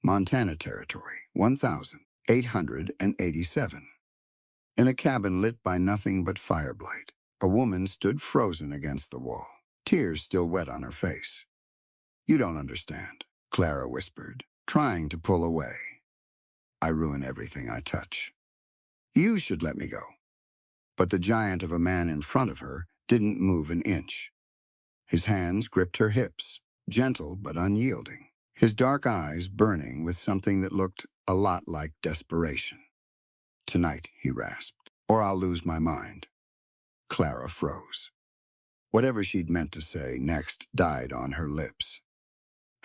Montana Territory, 1887. In a cabin lit by nothing but fireblight, a woman stood frozen against the wall, tears still wet on her face. "You don't understand," Clara whispered, trying to pull away. "I ruin everything I touch. You should let me go." But the giant of a man in front of her didn't move an inch. His hands gripped her hips, gentle but unyielding, his dark eyes burning with something that looked a lot like desperation. "Tonight," he rasped, "or I'll lose my mind." Clara froze. Whatever she'd meant to say next died on her lips.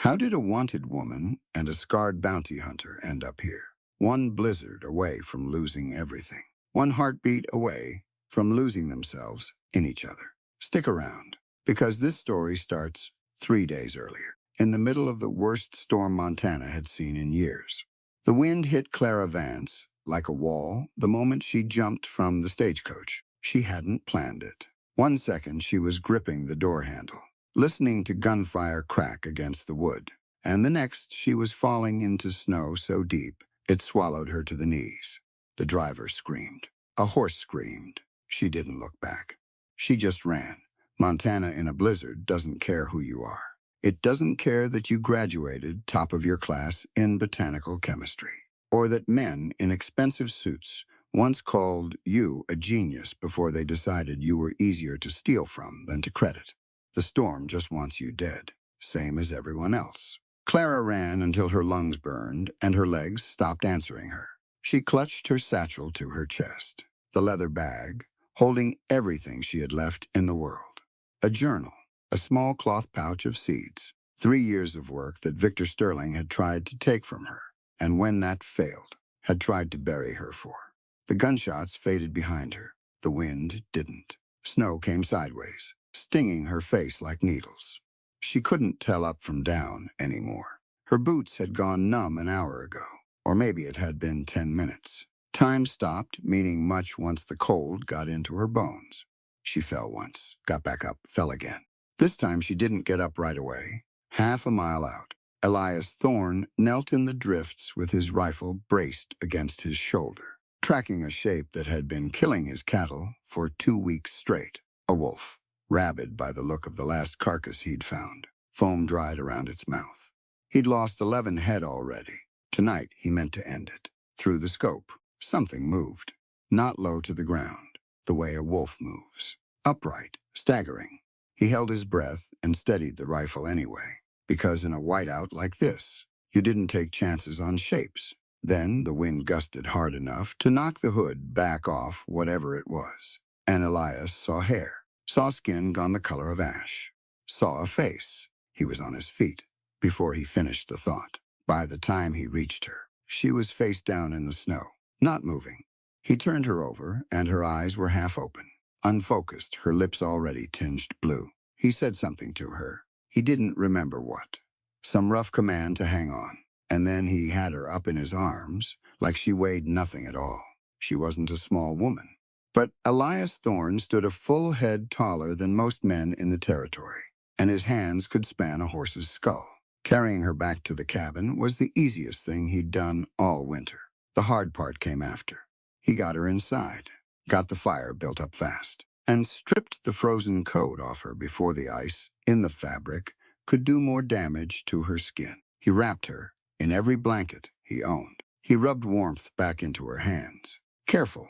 How did a wanted woman and a scarred bounty hunter end up here? One blizzard away from losing everything. One heartbeat away from losing themselves in each other. Stick around, because this story starts 3 days earlier, in the middle of the worst storm Montana had seen in years. The wind hit Clara Vance like a wall the moment she jumped from the stagecoach. She hadn't planned it. 1 second she was gripping the door handle, listening to gunfire crack against the wood, and the next she was falling into snow so deep it swallowed her to the knees. The driver screamed. A horse screamed. She didn't look back. She just ran. Montana in a blizzard doesn't care who you are. It doesn't care that you graduated top of your class in botanical chemistry, or that men in expensive suits once called you a genius before they decided you were easier to steal from than to credit. The storm just wants you dead, same as everyone else. Clara ran until her lungs burned and her legs stopped answering her. She clutched her satchel to her chest, the leather bag, holding everything she had left in the world. A journal, a small cloth pouch of seeds, 3 years of work that Victor Sterling had tried to take from her, and when that failed, had tried to bury her for. The gunshots faded behind her. The wind didn't. Snow came sideways, stinging her face like needles. She couldn't tell up from down anymore. Her boots had gone numb an hour ago, or maybe it had been 10 minutes. Time stopped, meaning much once the cold got into her bones. She fell once, got back up, fell again. This time she didn't get up right away. Half a mile out, Elias Thorne knelt in the drifts with his rifle braced against his shoulder, tracking a shape that had been killing his cattle for 2 weeks straight. A wolf, rabid by the look of the last carcass he'd found, foam dried around its mouth. He'd lost 11 head already. Tonight he meant to end it. Through the scope, something moved, not low to the ground, the way a wolf moves. Upright, staggering. He held his breath and steadied the rifle anyway, because in a whiteout like this, you didn't take chances on shapes. Then the wind gusted hard enough to knock the hood back off whatever it was, and Elias saw hair, saw skin gone the color of ash, saw a face. He was on his feet before he finished the thought. By the time he reached her, she was face down in the snow, not moving. He turned her over, and her eyes were half open, unfocused, her lips already tinged blue. He said something to her. He didn't remember what. Some rough command to hang on. And then he had her up in his arms, like she weighed nothing at all. She wasn't a small woman. But Elias Thorne stood a full head taller than most men in the territory, and his hands could span a horse's skull. Carrying her back to the cabin was the easiest thing he'd done all winter. The hard part came after. He got her inside, got the fire built up fast, and stripped the frozen coat off her before the ice, in the fabric, could do more damage to her skin. He wrapped her in every blanket he owned. He rubbed warmth back into her hands. Careful,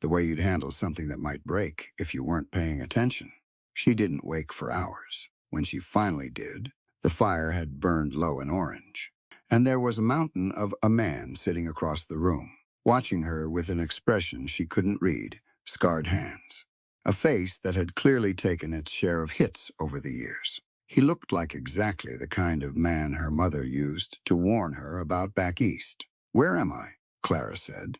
the way you'd handle something that might break if you weren't paying attention. She didn't wake for hours. When she finally did, the fire had burned low and orange, and there was a mountain of a man sitting across the room, watching her with an expression she couldn't read, scarred hands, a face that had clearly taken its share of hits over the years. He looked like exactly the kind of man her mother used to warn her about back east. "Where am I?" Clara said.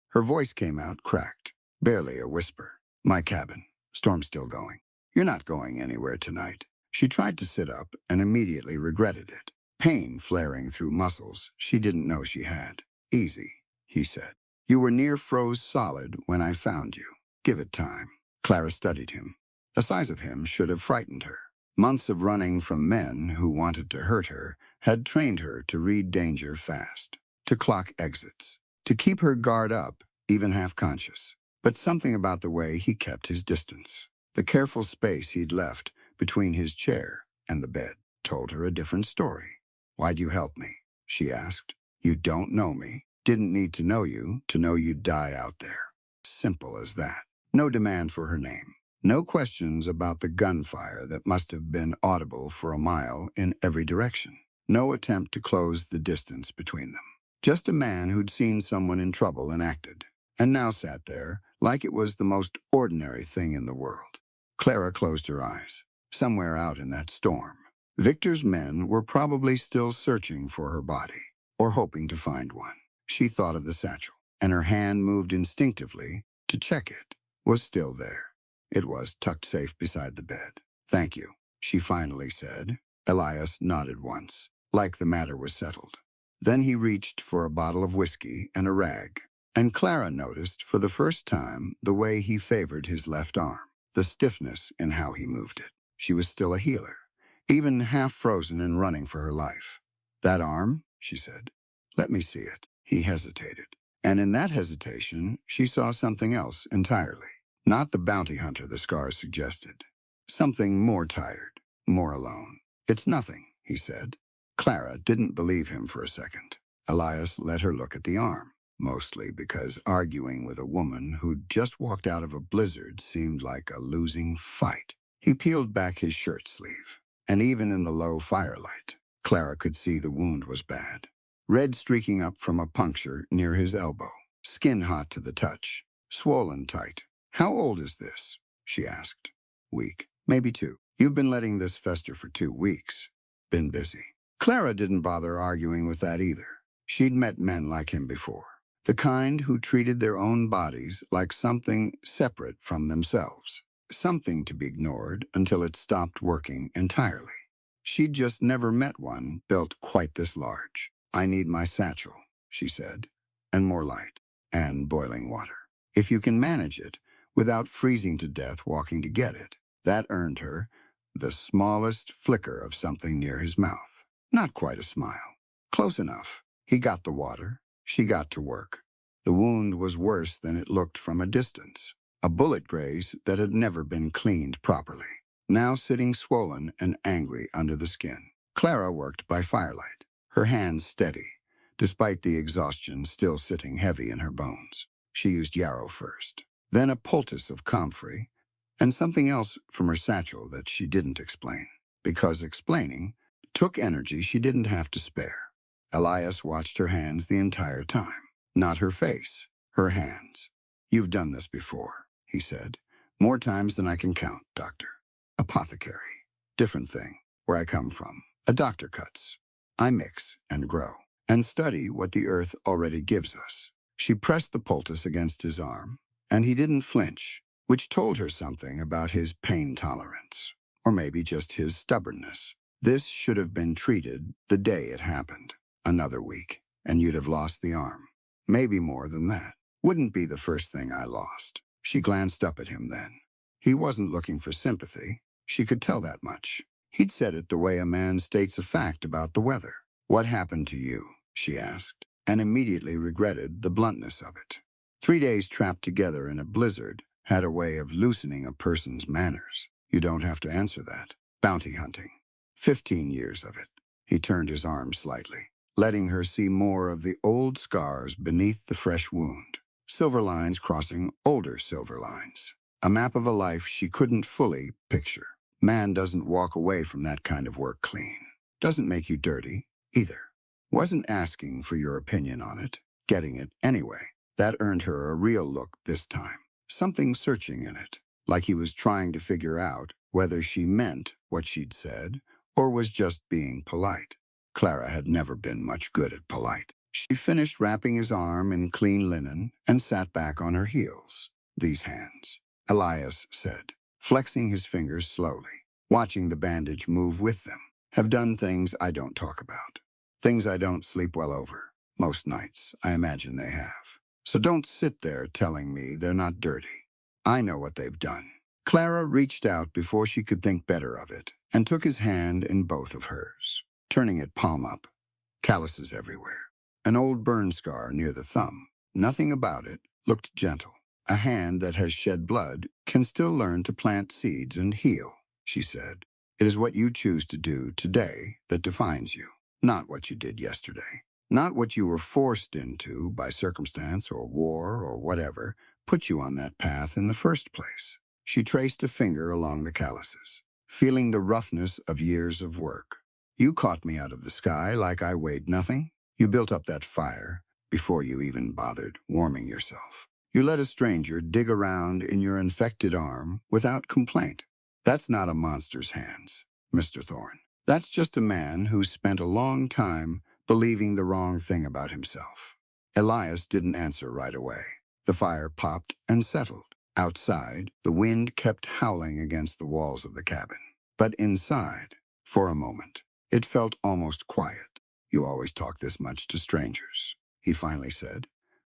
Her voice came out cracked, barely a whisper. "My cabin. Storm's still going." "You're not going anywhere tonight." She tried to sit up and immediately regretted it, pain flaring through muscles she didn't know she had. "Easy," he said. "You were near froze solid when I found you. Give it time." Clara studied him. The size of him should have frightened her. Months of running from men who wanted to hurt her had trained her to read danger fast, to clock exits, to keep her guard up, even half-conscious. But something about the way he kept his distance, the careful space he'd left between his chair and the bed, told her a different story. "Why'd you help me?" she asked. "You don't know me. Didn't need to know you'd die out there." Simple as that. No demand for her name. No questions about the gunfire that must have been audible for a mile in every direction. No attempt to close the distance between them. Just a man who'd seen someone in trouble and acted, and now sat there like it was the most ordinary thing in the world. Clara closed her eyes. Somewhere out in that storm, Victor's men were probably still searching for her body, or hoping to find one. She thought of the satchel, and her hand moved instinctively to check it. Was still there. It was tucked safe beside the bed. "Thank you," she finally said. Elias nodded once, like the matter was settled. Then he reached for a bottle of whiskey and a rag, and Clara noticed for the first time the way he favored his left arm, the stiffness in how he moved it. She was still a healer, even half frozen and running for her life. "That arm?" she said. "Let me see it." He hesitated, and in that hesitation she saw something else entirely. Not the bounty hunter the scars suggested. Something more tired, more alone. "It's nothing," he said. Clara didn't believe him for a second. Elias let her look at the arm, mostly because arguing with a woman who'd just walked out of a blizzard seemed like a losing fight. He peeled back his shirt sleeve, and even in the low firelight, Clara could see the wound was bad. Red streaking up from a puncture near his elbow, skin hot to the touch, swollen tight. "How old is this?" she asked. "Week, maybe 2. You've been letting this fester for 2 weeks. Been busy." Clara didn't bother arguing with that either. She'd met men like him before, the kind who treated their own bodies like something separate from themselves, something to be ignored until it stopped working entirely. She'd just never met one built quite this large. "I need my satchel," she said, "and more light, and boiling water. If you can manage it, without freezing to death walking to get it." That earned her the smallest flicker of something near his mouth. Not quite a smile. Close enough. He got the water. She got to work. The wound was worse than it looked from a distance. A bullet graze that had never been cleaned properly, now sitting swollen and angry under the skin. Clara worked by firelight, her hands steady, despite the exhaustion still sitting heavy in her bones. She used yarrow first, then a poultice of comfrey, and something else from her satchel that she didn't explain, because explaining took energy she didn't have to spare. Elias watched her hands the entire time. Not her face, her hands. "You've done this before," he said. "More times than I can count, doctor." "Apothecary. Different thing. Where I come from. A doctor cuts. I mix and grow, and study what the earth already gives us." She pressed the poultice against his arm, and he didn't flinch, which told her something about his pain tolerance, or maybe just his stubbornness. "This should have been treated the day it happened. Another week, and you'd have lost the arm. Maybe more than that. Wouldn't be the first thing I lost." She glanced up at him then. He wasn't looking for sympathy. She could tell that much. He'd said it the way a man states a fact about the weather. "What happened to you?" she asked, and immediately regretted the bluntness of it. 3 days trapped together in a blizzard had a way of loosening a person's manners. You don't have to answer that. Bounty hunting. 15 years of it. He turned his arm slightly, letting her see more of the old scars beneath the fresh wound. Silver lines crossing older silver lines. A map of a life she couldn't fully picture. Man doesn't walk away from that kind of work clean. Doesn't make you dirty, either. Wasn't asking for your opinion on it. Getting it anyway. That earned her a real look this time. Something searching in it, like he was trying to figure out whether she meant what she'd said or was just being polite. Clara had never been much good at polite. She finished wrapping his arm in clean linen and sat back on her heels. "These hands," Elias said, flexing his fingers slowly, watching the bandage move with them, "have done things I don't talk about. Things I don't sleep well over. Most nights, I imagine they have. So don't sit there telling me they're not dirty. I know what they've done." Clara reached out before she could think better of it and took his hand in both of hers. turning it palm up. Calluses everywhere. An old burn scar near the thumb. Nothing about it looked gentle. A hand that has shed blood can still learn to plant seeds and heal, she said. It is what you choose to do today that defines you, not what you did yesterday. Not what you were forced into by circumstance or war or whatever put you on that path in the first place. She traced a finger along the calluses, feeling the roughness of years of work. You caught me out of the sky like I weighed nothing. You built up that fire before you even bothered warming yourself. You let a stranger dig around in your infected arm without complaint. That's not a monster's hands, Mr. Thorne. That's just a man who spent a long time believing the wrong thing about himself. Elias didn't answer right away. The fire popped and settled. Outside, the wind kept howling against the walls of the cabin. But inside, for a moment, it felt almost quiet. You always talk this much to strangers, he finally said.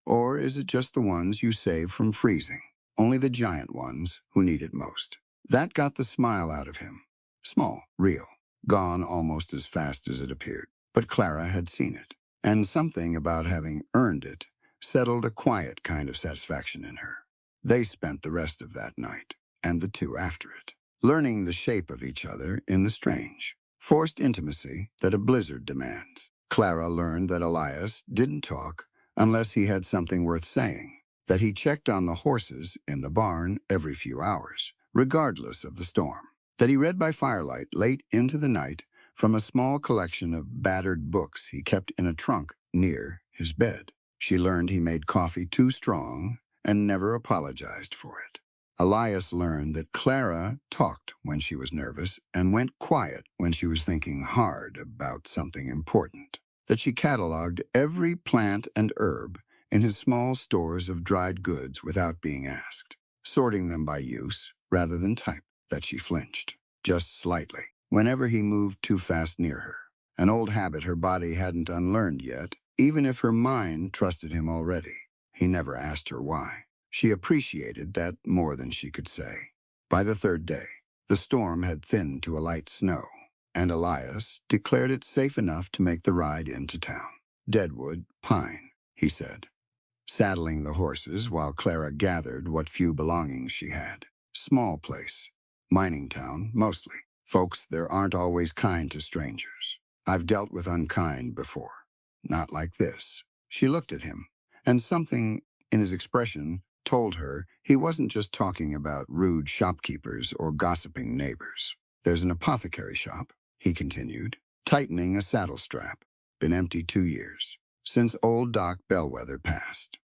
Or is it just the ones you save from freezing? Only the giant ones who need it most. That got the smile out of him. Small, real, gone almost as fast as it appeared. But Clara had seen it, and something about having earned it settled a quiet kind of satisfaction in her. They spent the rest of that night, and the two after it, learning the shape of each other in the strange, forced intimacy that a blizzard demands. Clara learned that Elias didn't talk unless he had something worth saying, that he checked on the horses in the barn every few hours, regardless of the storm, that he read by firelight late into the night from a small collection of battered books he kept in a trunk near his bed. She learned he made coffee too strong and never apologized for it. Elias learned that Clara talked when she was nervous and went quiet when she was thinking hard about something important, that she cataloged every plant and herb in his small stores of dried goods without being asked, sorting them by use rather than type, that she flinched, just slightly, whenever he moved too fast near her, an old habit her body hadn't unlearned yet, even if her mind trusted him already. He never asked her why. She appreciated that more than she could say. By the third day, the storm had thinned to a light snow, and Elias declared it safe enough to make the ride into town. Deadwood Pine, he said, saddling the horses while Clara gathered what few belongings she had. Small place. Mining town, mostly. Folks there aren't always kind to strangers. I've dealt with unkind before. Not like this. She looked at him, and something in his expression told her he wasn't just talking about rude shopkeepers or gossiping neighbors. There's an apothecary shop, he continued, tightening a saddle strap. Been empty 2 years. Since old Doc Bellwether passed.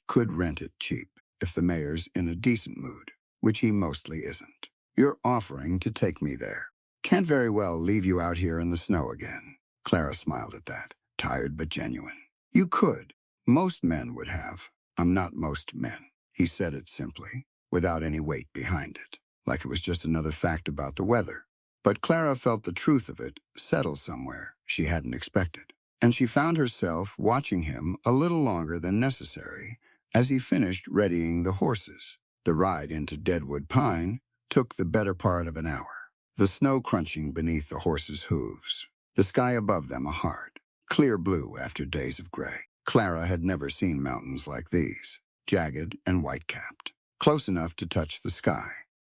Could rent it cheap if the mayor's in a decent mood, which he mostly isn't. You're offering to take me there. Can't very well leave you out here in the snow again. Clara smiled at that, tired but genuine. You could. Most men would have. I'm not most men. He said it simply, without any weight behind it, like it was just another fact about the weather. But Clara felt the truth of it settle somewhere she hadn't expected, and she found herself watching him a little longer than necessary as he finished readying the horses. The ride into Deadwood Pine took the better part of an hour, the snow crunching beneath the horses' hooves, the sky above them a hard, clear blue after days of gray. Clara had never seen mountains like these, jagged and white-capped, close enough to touch the sky.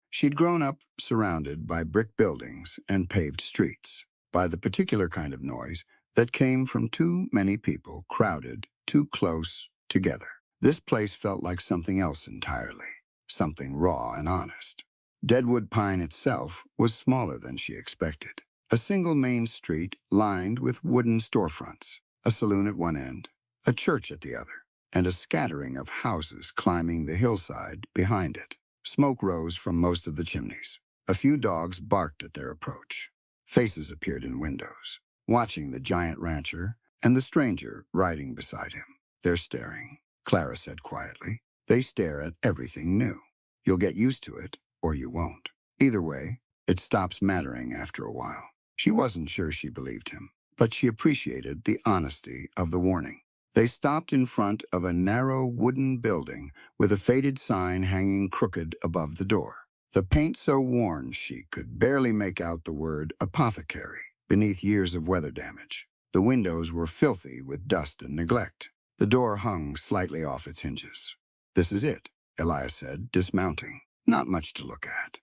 She'd grown up surrounded by brick buildings and paved streets, by the particular kind of noise that came from too many people crowded too close together. This place felt like something else entirely, something raw and honest. Deadwood Pine itself was smaller than she expected. A single main street lined with wooden storefronts, a saloon at one end, a church at the other, and a scattering of houses climbing the hillside behind it. Smoke rose from most of the chimneys. A few dogs barked at their approach. Faces appeared in windows, watching the giant rancher and the stranger riding beside him. They're staring, Clara said quietly. They stare at everything new. You'll get used to it, or you won't. Either way, it stops mattering after a while. She wasn't sure she believed him, but she appreciated the honesty of the warning. They stopped in front of a narrow wooden building with a faded sign hanging crooked above the door. The paint so worn she could barely make out the word apothecary. beneath years of weather damage. The windows were filthy with dust and neglect. The door hung slightly off its hinges. "This is it," Elias said, dismounting. "Not much to look at."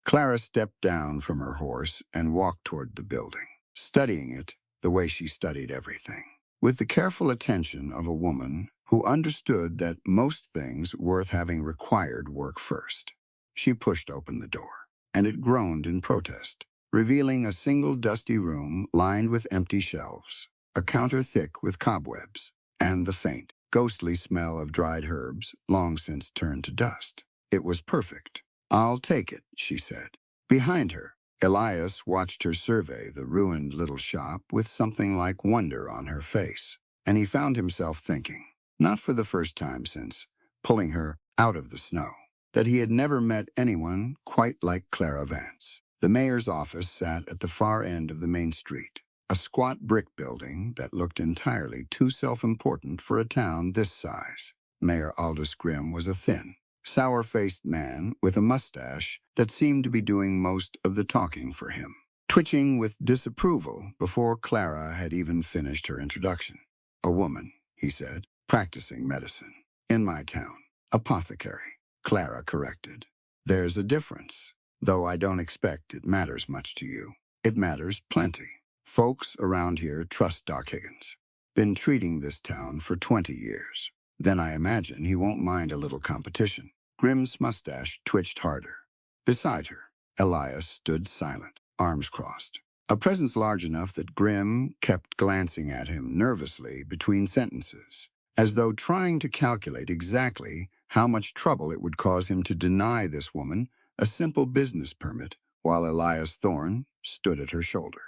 Clara stepped down from her horse and walked toward the building, studying it the way she studied everything, with the careful attention of a woman who understood that most things worth having required work first. She pushed open the door, and it groaned in protest, revealing a single dusty room lined with empty shelves, a counter thick with cobwebs, and the faint, ghostly smell of dried herbs long since turned to dust. It was perfect. "I'll take it," she said. Behind her, Elias watched her survey the ruined little shop with something like wonder on her face, and he found himself thinking, not for the first time since pulling her out of the snow, that he had never met anyone quite like Clara Vance. The mayor's office sat at the far end of the main street, a squat brick building that looked entirely too self-important for a town this size. Mayor Aldous Grimm was a thin, sour-faced man with a mustache that seemed to be doing most of the talking for him, twitching with disapproval before Clara had even finished her introduction. "A woman," he said, "practicing medicine. In my town. Apothecary," Clara corrected. "There's a difference, though I don't expect it matters much to you." "It matters plenty. Folks around here trust Doc Higgins. Been treating this town for 20 years. Then I imagine he won't mind a little competition." Grimm's mustache twitched harder. Beside her, Elias stood silent, arms crossed, a presence large enough that Grimm kept glancing at him nervously between sentences, as though trying to calculate exactly how much trouble it would cause him to deny this woman a simple business permit while Elias Thorne stood at her shoulder.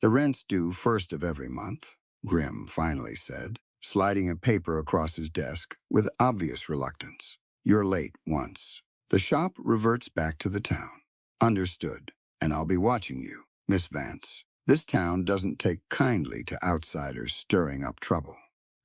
"The rent's due first of every month," Grimm finally said, sliding a paper across his desk with obvious reluctance. "You're late once. The shop reverts back to the town." "Understood, and I'll be watching you, Miss Vance. This town doesn't take kindly to outsiders stirring up trouble."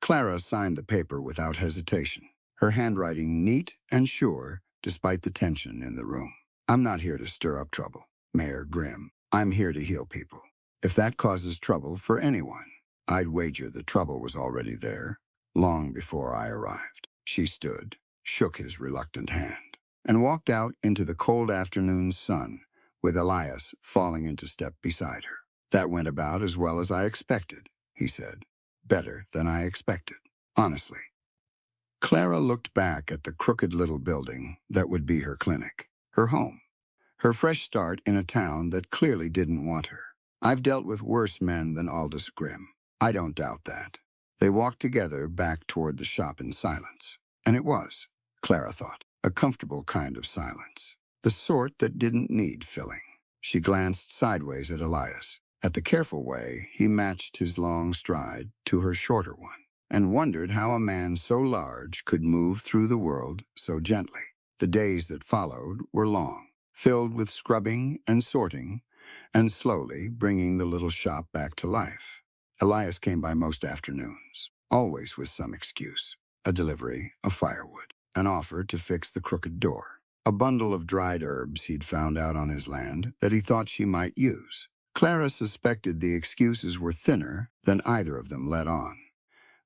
Clara signed the paper without hesitation, her handwriting neat and sure despite the tension in the room. "I'm not here to stir up trouble, Mayor Grimm. I'm here to heal people. If that causes trouble for anyone, I'd wager the trouble was already there, long before I arrived." She stood, shook his reluctant hand, and walked out into the cold afternoon sun, with Elias falling into step beside her. "That went about as well as I expected," he said. "Better than I expected, honestly." Clara looked back at the crooked little building that would be her clinic, her home, her fresh start in a town that clearly didn't want her. "I've dealt with worse men than Aldous Grimm. I don't doubt that." They walked together back toward the shop in silence. And it was, Clara thought, a comfortable kind of silence, the sort that didn't need filling. She glanced sideways at Elias, at the careful way he matched his long stride to her shorter one, and wondered how a man so large could move through the world so gently. The days that followed were long, filled with scrubbing and sorting, and slowly bringing the little shop back to life. Elias came by most afternoons, always with some excuse: a delivery of firewood, an offer to fix the crooked door, a bundle of dried herbs he'd found out on his land that he thought she might use. Clara suspected the excuses were thinner than either of them let on,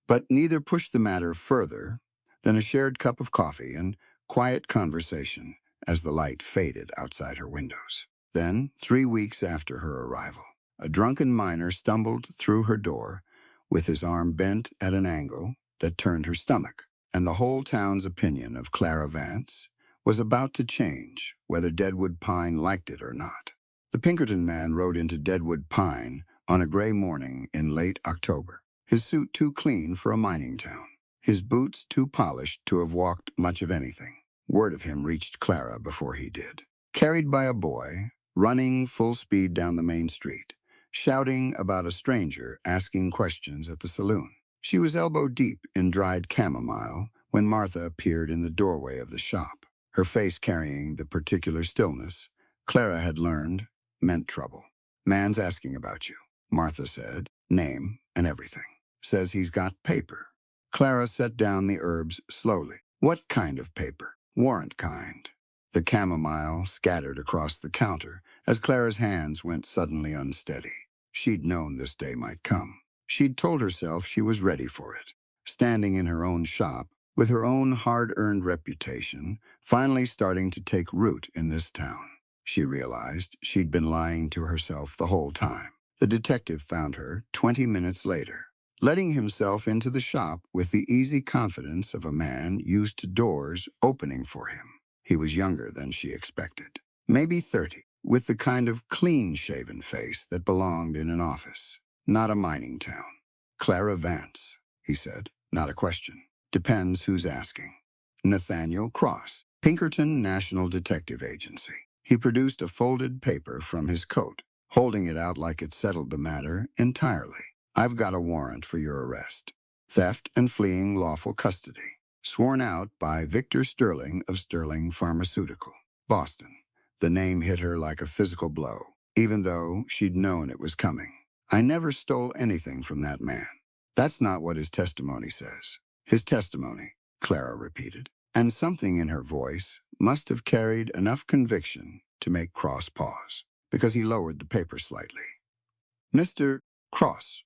but neither pushed the matter further than a shared cup of coffee and quiet conversation as the light faded outside her windows. Then, 3 weeks after her arrival, a drunken miner stumbled through her door with his arm bent at an angle that turned her stomach, and the whole town's opinion of Clara Vance was about to change whether Deadwood Pine liked it or not. The Pinkerton man rode into Deadwood Pine on a gray morning in late October, his suit too clean for a mining town, his boots too polished to have walked much of anything. Word of him reached Clara before he did. Carried by a boy, running full speed down the main street, shouting about a stranger asking questions at the saloon. She was elbow-deep in dried chamomile when Martha appeared in the doorway of the shop, her face carrying the particular stillness Clara had learned meant trouble. "Man's asking about you," Martha said, name and everything. "Says he's got paper." Clara set down the herbs slowly. "What kind of paper?" "Warrant kind." The chamomile scattered across the counter as Clara's hands went suddenly unsteady. She'd known this day might come. She'd told herself she was ready for it. Standing in her own shop, with her own hard-earned reputation, finally starting to take root in this town. She realized she'd been lying to herself the whole time. The detective found her 20 minutes later, letting himself into the shop with the easy confidence of a man used to doors opening for him. He was younger than she expected, maybe 30, with the kind of clean-shaven face that belonged in an office, not a mining town. "Clara Vance," he said, not a question. "Depends who's asking." "Nathaniel Cross, Pinkerton National Detective Agency." He produced a folded paper from his coat, holding it out like it settled the matter entirely. "I've got a warrant for your arrest. Theft and fleeing lawful custody. Sworn out by Victor Sterling of Sterling Pharmaceutical, Boston." The name hit her like a physical blow, even though she'd known it was coming. "I never stole anything from that man." "That's not what his testimony says." "His testimony," Clara repeated, and something in her voice must have carried enough conviction to make Cross pause, because he lowered the paper slightly. "Mr. Cross,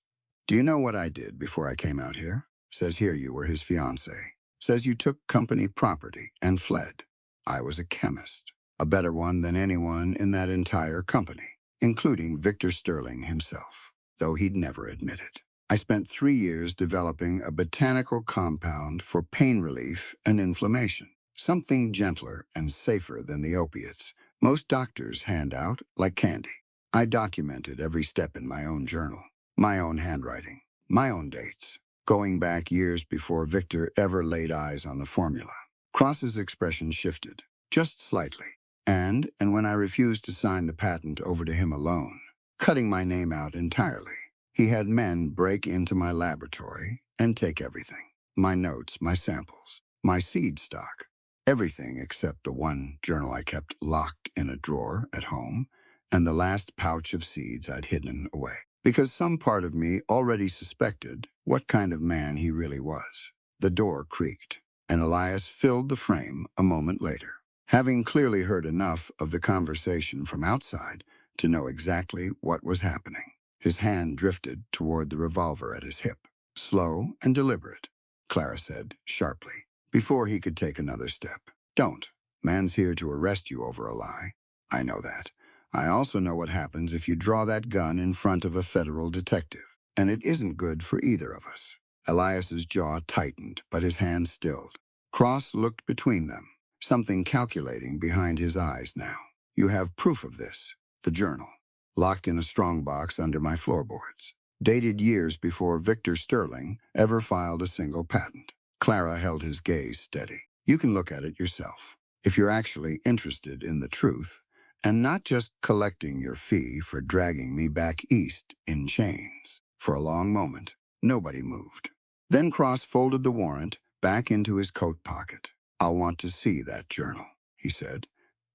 do you know what I did before I came out here? Says here you were his fiancé. Says you took company property and fled. I was a chemist, a better one than anyone in that entire company, including Victor Sterling himself, though he'd never admit it. I spent 3 years developing a botanical compound for pain relief and inflammation, something gentler and safer than the opiates most doctors hand out like candy. I documented every step in my own journal, my own handwriting, my own dates, going back years before Victor ever laid eyes on the formula." Cross's expression shifted, just slightly, and when I refused to sign the patent over to him alone, cutting my name out entirely, he had men break into my laboratory and take everything. My notes, my samples, my seed stock, everything except the one journal I kept locked in a drawer at home, and the last pouch of seeds I'd hidden away, because some part of me already suspected what kind of man he really was. The door creaked, and Elias filled the frame a moment later, having clearly heard enough of the conversation from outside to know exactly what was happening. His hand drifted toward the revolver at his hip. "Slow and deliberate," Clara said sharply, before he could take another step. "Don't. Man's here to arrest you over a lie. I know that. I also know what happens if you draw that gun in front of a federal detective, and it isn't good for either of us." Elias's jaw tightened, but his hand stilled. Cross looked between them, something calculating behind his eyes now. "You have proof of this, the journal, locked in a strongbox under my floorboards, dated years before Victor Sterling ever filed a single patent." Clara held his gaze steady. "You can look at it yourself, if you're actually interested in the truth, and not just collecting your fee for dragging me back east in chains." For a long moment, nobody moved. Then Cross folded the warrant back into his coat pocket. "I'll want to see that journal," he said.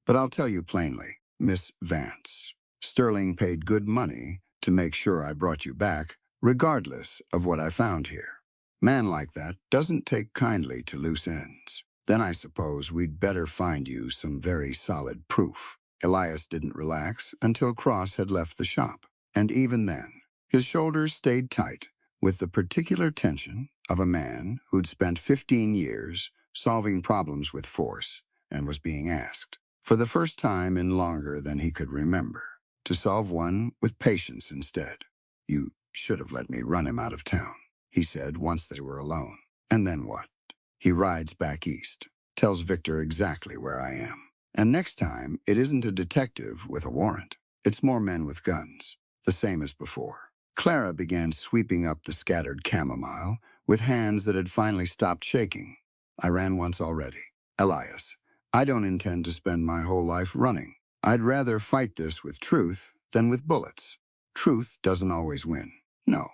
"But I'll tell you plainly, Miss Vance, Sterling paid good money to make sure I brought you back, regardless of what I found here. Man like that doesn't take kindly to loose ends. Then I suppose we'd better find you some very solid proof." Elias didn't relax until Cross had left the shop, and even then, his shoulders stayed tight with the particular tension of a man who'd spent 15 years solving problems with force and was being asked, for the first time in longer than he could remember, to solve one with patience instead. "You should have let me run him out of town," he said once they were alone. "And then what? He rides back east, tells Victor exactly where I am. And next time, it isn't a detective with a warrant. It's more men with guns, the same as before." Clara began sweeping up the scattered chamomile with hands that had finally stopped shaking. "I ran once already. Elias, I don't intend to spend my whole life running. I'd rather fight this with truth than with bullets. Truth doesn't always win. No.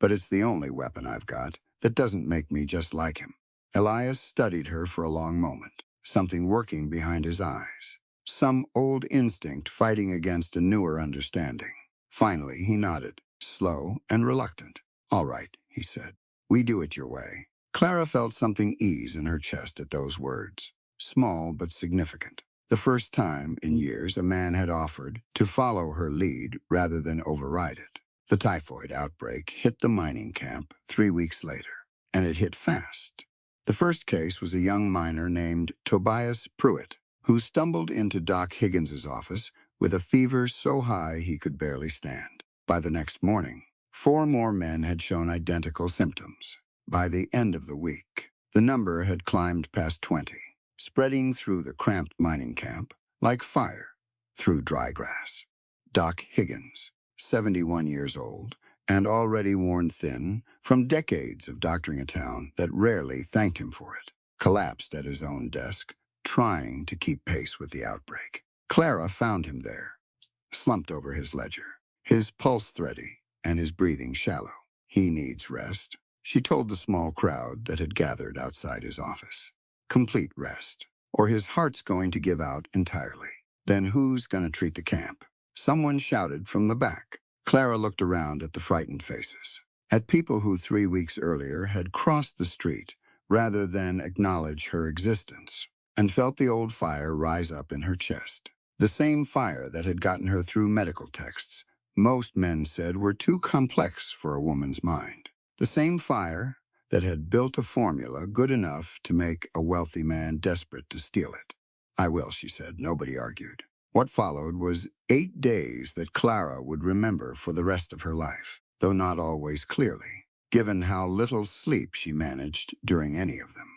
But it's the only weapon I've got that doesn't make me just like him." Elias studied her for a long moment, something working behind his eyes, some old instinct fighting against a newer understanding. Finally, he nodded, slow and reluctant. "All right," he said. "We do it your way." Clara felt something ease in her chest at those words, small but significant. The first time in years a man had offered to follow her lead rather than override it. The typhoid outbreak hit the mining camp 3 weeks later, and it hit fast. The first case was a young miner named Tobias Pruitt, who stumbled into Doc Higgins's office with a fever so high he could barely stand. By the next morning, 4 more men had shown identical symptoms. By the end of the week, the number had climbed past 20, spreading through the cramped mining camp like fire through dry grass. Doc Higgins, 71 years old, and already worn thin from decades of doctoring a town that rarely thanked him for it, collapsed at his own desk, trying to keep pace with the outbreak. Clara found him there, slumped over his ledger, his pulse thready and his breathing shallow. He needs rest, she told the small crowd that had gathered outside his office. Complete rest, or his heart's going to give out entirely. Then who's going to treat the camp? Someone shouted from the back. Clara looked around at the frightened faces, at people who 3 weeks earlier had crossed the street rather than acknowledge her existence, and felt the old fire rise up in her chest. The same fire that had gotten her through medical texts most men said were too complex for a woman's mind. The same fire that had built a formula good enough to make a wealthy man desperate to steal it. I will, she said. Nobody argued. What followed was 8 days that Clara would remember for the rest of her life, though not always clearly, given how little sleep she managed during any of them.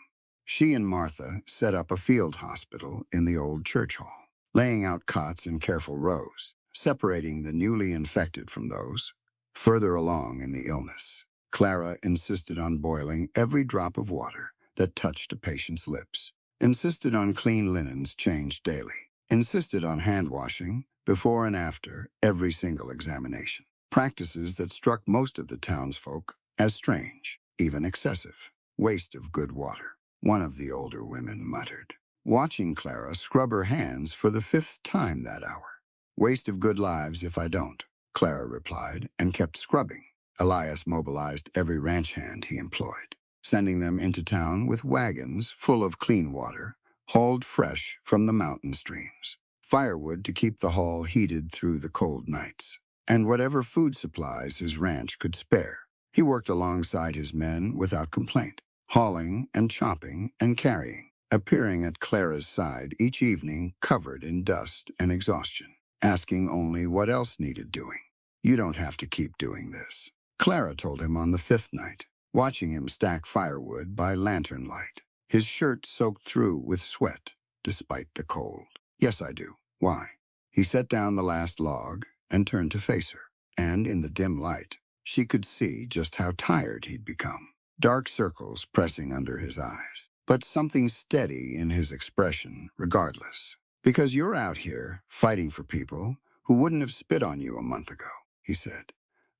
She and Martha set up a field hospital in the old church hall, laying out cots in careful rows, separating the newly infected from those further along in the illness. Clara insisted on boiling every drop of water that touched a patient's lips, insisted on clean linens changed daily, insisted on hand washing before and after every single examination, practices that struck most of the townsfolk as strange, even excessive. Waste of good water, one of the older women muttered, watching Clara scrub her hands for the 5th time that hour. Waste of good lives if I don't, Clara replied, and kept scrubbing. Elias mobilized every ranch hand he employed, sending them into town with wagons full of clean water, hauled fresh from the mountain streams, firewood to keep the hall heated through the cold nights, and whatever food supplies his ranch could spare. He worked alongside his men without complaint, hauling and chopping and carrying, appearing at Clara's side each evening covered in dust and exhaustion, asking only what else needed doing. You don't have to keep doing this, Clara told him on the 5th night, watching him stack firewood by lantern light, his shirt soaked through with sweat, despite the cold. Yes, I do. Why? He set down the last log and turned to face her, and in the dim light, she could see just how tired he'd become. Dark circles pressing under his eyes, but something steady in his expression regardless. Because you're out here fighting for people who wouldn't have spit on you a month ago, he said.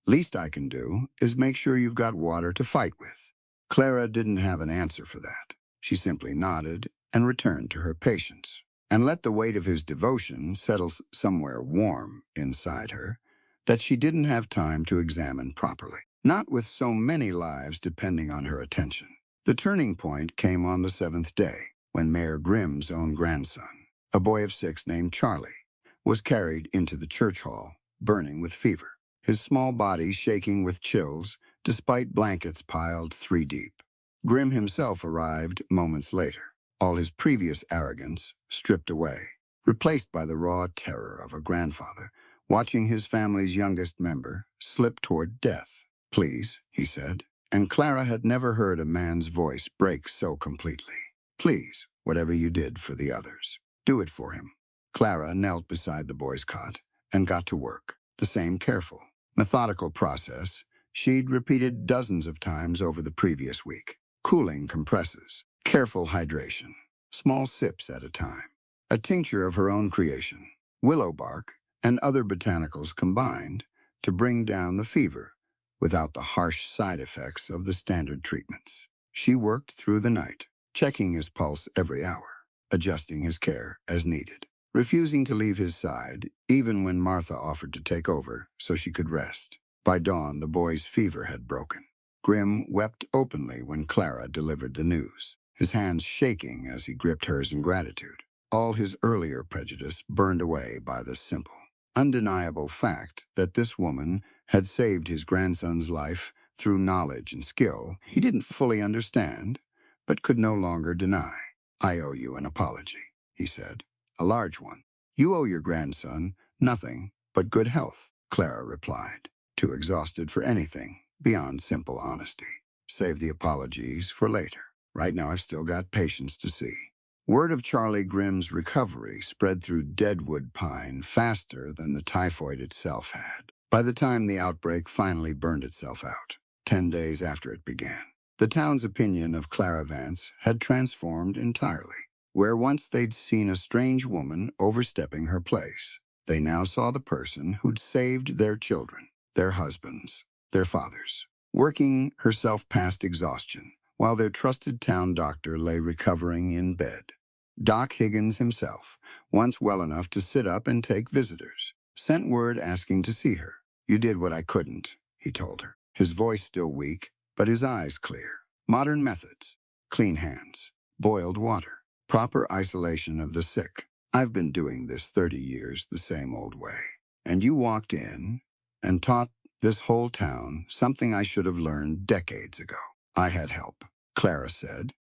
Least I can do is make sure you've got water to fight with. Clara didn't have an answer for that. She simply nodded and returned to her patients, and let the weight of his devotion settle somewhere warm inside her that she didn't have time to examine properly, not with so many lives depending on her attention. The turning point came on the 7th day, when Mayor Grimm's own grandson, a boy of 6 named Charlie, was carried into the church hall, burning with fever, his small body shaking with chills despite blankets piled 3 deep. Grimm himself arrived moments later, all his previous arrogance stripped away, replaced by the raw terror of a grandfather watching his family's youngest member slip toward death. Please, he said, and Clara had never heard a man's voice break so completely. Please, whatever you did for the others, do it for him. Clara knelt beside the boy's cot and got to work, the same careful, methodical process she'd repeated dozens of times over the previous week. Cooling compresses, careful hydration, small sips at a time. A tincture of her own creation, willow bark and other botanicals combined to bring down the fever without the harsh side effects of the standard treatments. She worked through the night, checking his pulse every hour, adjusting his care as needed, refusing to leave his side even when Martha offered to take over so she could rest. By dawn, the boy's fever had broken. Grimm wept openly when Clara delivered the news, his hands shaking as he gripped hers in gratitude. all his earlier prejudice burned away by the simple, undeniable fact that this woman had saved his grandson's life through knowledge and skill he didn't fully understand, but could no longer deny. "I owe you an apology," he said, "a large one." "You owe your grandson nothing but good health," Clara replied, too exhausted for anything beyond simple honesty. "Save the apologies for later. Right now I've still got patients to see." Word of Charlie Grimm's recovery spread through Deadwood Pine faster than the typhoid itself had. By the time the outbreak finally burned itself out, 10 days after it began, the town's opinion of Clara Vance had transformed entirely. Where once they'd seen a strange woman overstepping her place, they now saw the person who'd saved their children, their husbands, their fathers, working herself past exhaustion while their trusted town doctor lay recovering in bed. Doc Higgins himself, once well enough to sit up and take visitors, sent word asking to see her. "You did what I couldn't," he told her, his voice still weak, but his eyes clear. "Modern methods, clean hands, boiled water, proper isolation of the sick. I've been doing this 30 years the same old way. And you walked in and taught this whole town something I should have learned decades ago." "I had help," Clara said.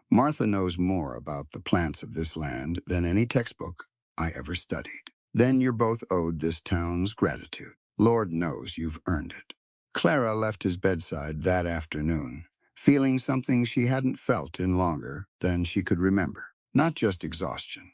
"Martha knows more about the plants of this land than any textbook I ever studied." "Then you're both owed this town's gratitude. Lord knows you've earned it." Clara left his bedside that afternoon, feeling something she hadn't felt in longer than she could remember. Not just exhaustion,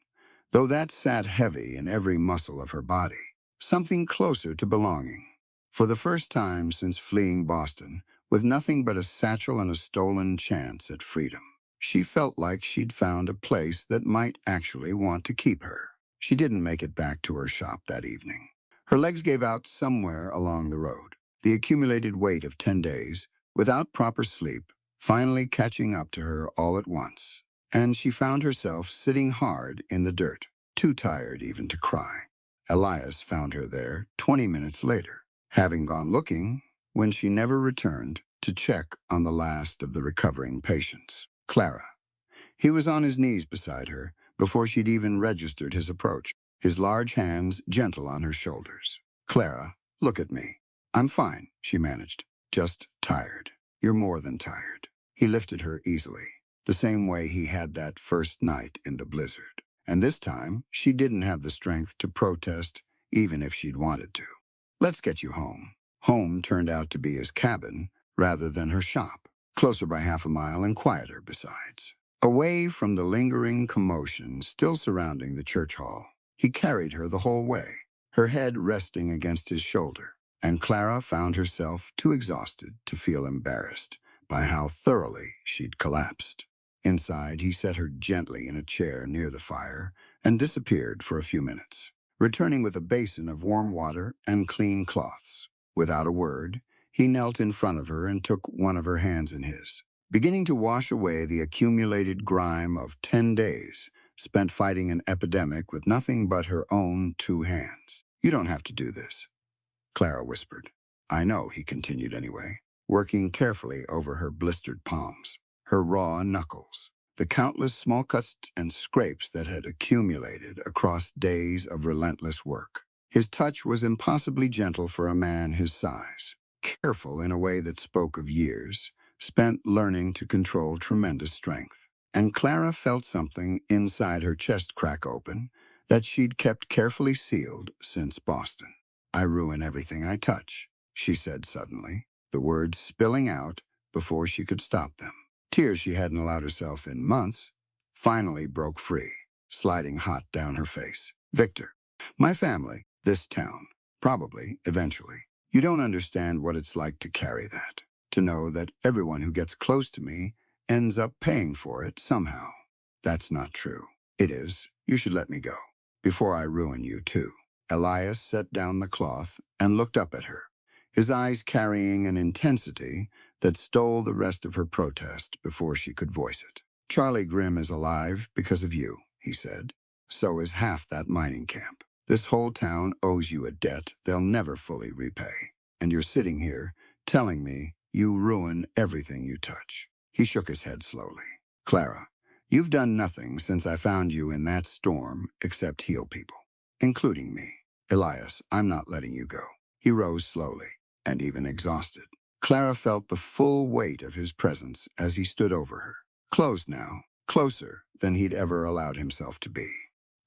though that sat heavy in every muscle of her body. Something closer to belonging. For the first time since fleeing Boston, with nothing but a satchel and a stolen chance at freedom, she felt like she'd found a place that might actually want to keep her. She didn't make it back to her shop that evening. Her legs gave out somewhere along the road, the accumulated weight of 10 days, without proper sleep, finally catching up to her all at once. And she found herself sitting hard in the dirt, too tired even to cry. Elias found her there 20 minutes later, having gone looking when she never returned to check on the last of the recovering patients. "Clara." He was on his knees beside her before she'd even registered his approach, his large hands gentle on her shoulders. "Clara, look at me." "I'm fine," she managed. "Just tired." "You're more than tired." He lifted her easily, the same way he had that first night in the blizzard. And this time, she didn't have the strength to protest, even if she'd wanted to. "Let's get you home." Home turned out to be his cabin rather than her shop, closer by half a mile and quieter besides. Away from the lingering commotion still surrounding the church hall, he carried her the whole way, her head resting against his shoulder, and Clara found herself too exhausted to feel embarrassed by how thoroughly she'd collapsed. Inside, he set her gently in a chair near the fire and disappeared for a few minutes, returning with a basin of warm water and clean cloths. Without a word, he knelt in front of her and took one of her hands in his, beginning to wash away the accumulated grime of 10 days spent fighting an epidemic with nothing but her own 2 hands. "You don't have to do this," Clara whispered. "I know," he continued anyway, working carefully over her blistered palms, her raw knuckles, the countless small cuts and scrapes that had accumulated across days of relentless work. His touch was impossibly gentle for a man his size, careful in a way that spoke of years spent learning to control tremendous strength. And Clara felt something inside her chest crack open that she'd kept carefully sealed since Boston. "I ruin everything I touch," she said suddenly, the words spilling out before she could stop them. Tears she hadn't allowed herself in months finally broke free, sliding hot down her face. "Victor, my family, this town, probably, eventually. You don't understand what it's like to carry that. To know that everyone who gets close to me ends up paying for it somehow. That's not true." "It is. You should let me go. Before I ruin you, too." Elias set down the cloth and looked up at her, his eyes carrying an intensity that stole the rest of her protest before she could voice it. "Charlie Grimm is alive because of you," he said. "So is half that mining camp. This whole town owes you a debt they'll never fully repay. And you're sitting here telling me you ruin everything you touch." He shook his head slowly. "Clara, You've done nothing since I found you in that storm except heal people, including me. Elias, I'm not letting you go. He rose slowly, and even exhausted. Clara felt the full weight of his presence as he stood over her. Close now, closer than he'd ever allowed himself to be.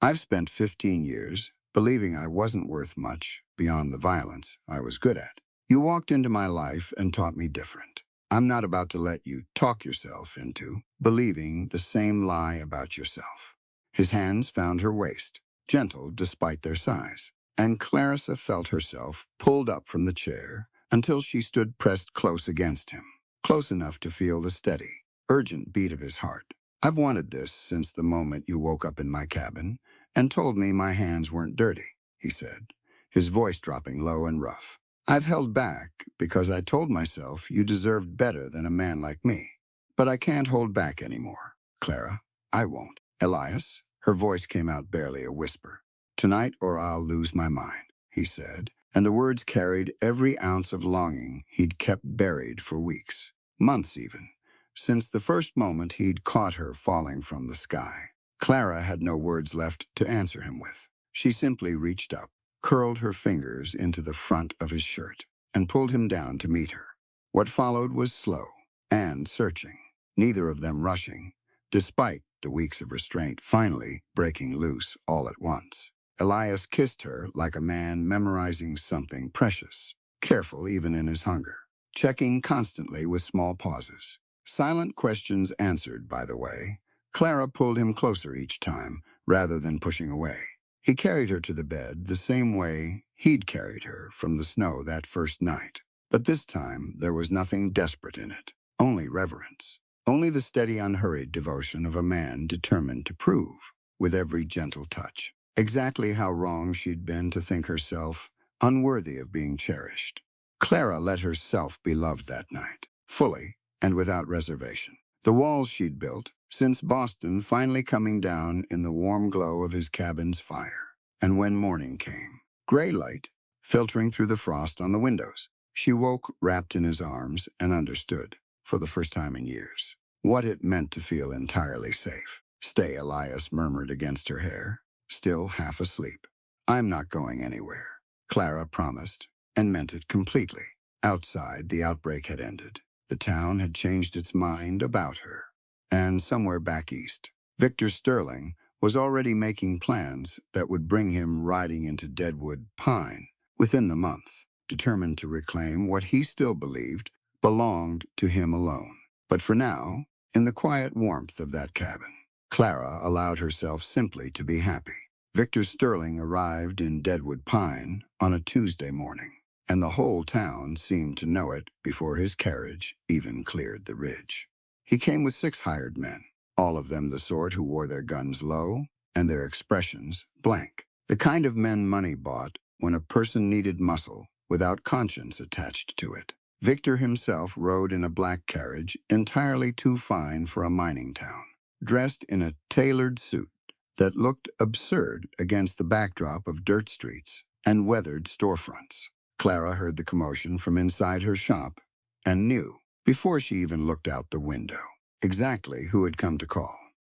I've spent 15 years believing I wasn't worth much beyond the violence I was good at. You walked into my life and taught me different. I'm not about to let you talk yourself into believing the same lie about yourself. His hands found her waist, gentle despite their size, and Clarissa felt herself pulled up from the chair until she stood pressed close against him, close enough to feel the steady, urgent beat of his heart. I've wanted this since the moment you woke up in my cabin and told me my hands weren't dirty, he said, his voice dropping low and rough. I've held back because I told myself you deserved better than a man like me. But I can't hold back anymore. Clara, I won't. Elias, her voice came out barely a whisper. Tonight or I'll lose my mind, he said, and the words carried every ounce of longing he'd kept buried for weeks, months even, since the first moment he'd caught her falling from the sky. Clara had no words left to answer him with. She simply reached up, curled her fingers into the front of his shirt, and pulled him down to meet her. What followed was slow and searching, neither of them rushing, despite the weeks of restraint finally breaking loose all at once. Elias kissed her like a man memorizing something precious, careful even in his hunger, checking constantly with small pauses. Silent questions answered, by the way. Clara pulled him closer each time, rather than pushing away. He carried her to the bed the same way he'd carried her from the snow that first night. But this time there was nothing desperate in it, only reverence. Only the steady, unhurried devotion of a man determined to prove, with every gentle touch, exactly how wrong she'd been to think herself unworthy of being cherished. Clara let herself be loved that night, fully and without reservation. The walls she'd built, since Boston finally coming down in the warm glow of his cabin's fire. And when morning came, gray light filtering through the frost on the windows, she woke wrapped in his arms and understood, for the first time in years, what it meant to feel entirely safe. Stay, Elias murmured against her hair, still half asleep. I'm not going anywhere, Clara promised, and meant it completely. Outside, the outbreak had ended. The town had changed its mind about her. And somewhere back east, Victor Sterling was already making plans that would bring him riding into Deadwood Pine within the month, determined to reclaim what he still believed belonged to him alone. But for now, in the quiet warmth of that cabin, Clara allowed herself simply to be happy. Victor Sterling arrived in Deadwood Pine on a Tuesday morning, and the whole town seemed to know it before his carriage even cleared the ridge. He came with 6 hired men, all of them the sort who wore their guns low and their expressions blank. The kind of men money bought when a person needed muscle without conscience attached to it. Victor himself rode in a black carriage entirely too fine for a mining town, dressed in a tailored suit that looked absurd against the backdrop of dirt streets and weathered storefronts. Clara heard the commotion from inside her shop and knew, before she even looked out the window, exactly who had come to call.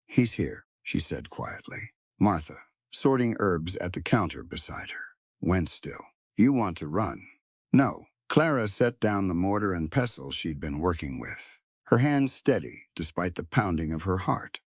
He's here, she said quietly. Martha, sorting herbs at the counter beside her, went still. You want to run? No. Clara set down the mortar and pestle she'd been working with, her hands steady despite the pounding of her heart.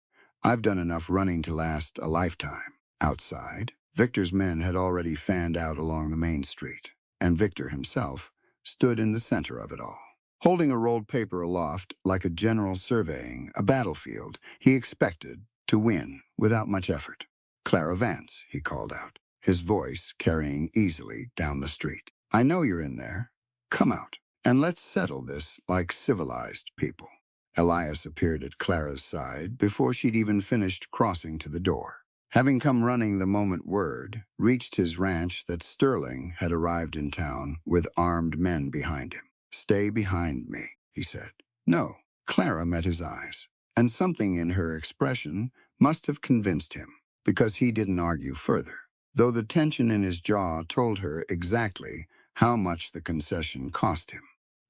I've done enough running to last a lifetime. Outside, Victor's men had already fanned out along the main street, and Victor himself stood in the center of it all. Holding a rolled paper aloft like a general surveying a battlefield he expected to win without much effort. Clara Vance, he called out, his voice carrying easily down the street. I know you're in there. Come out, and let's settle this like civilized people. Elias appeared at Clara's side before she'd even finished crossing to the door. Having come running the moment word reached his ranch that Sterling had arrived in town with armed men behind him. Stay behind me, he said. No, Clara met his eyes, and something in her expression must have convinced him, because he didn't argue further, though the tension in his jaw told her exactly how much the concession cost him.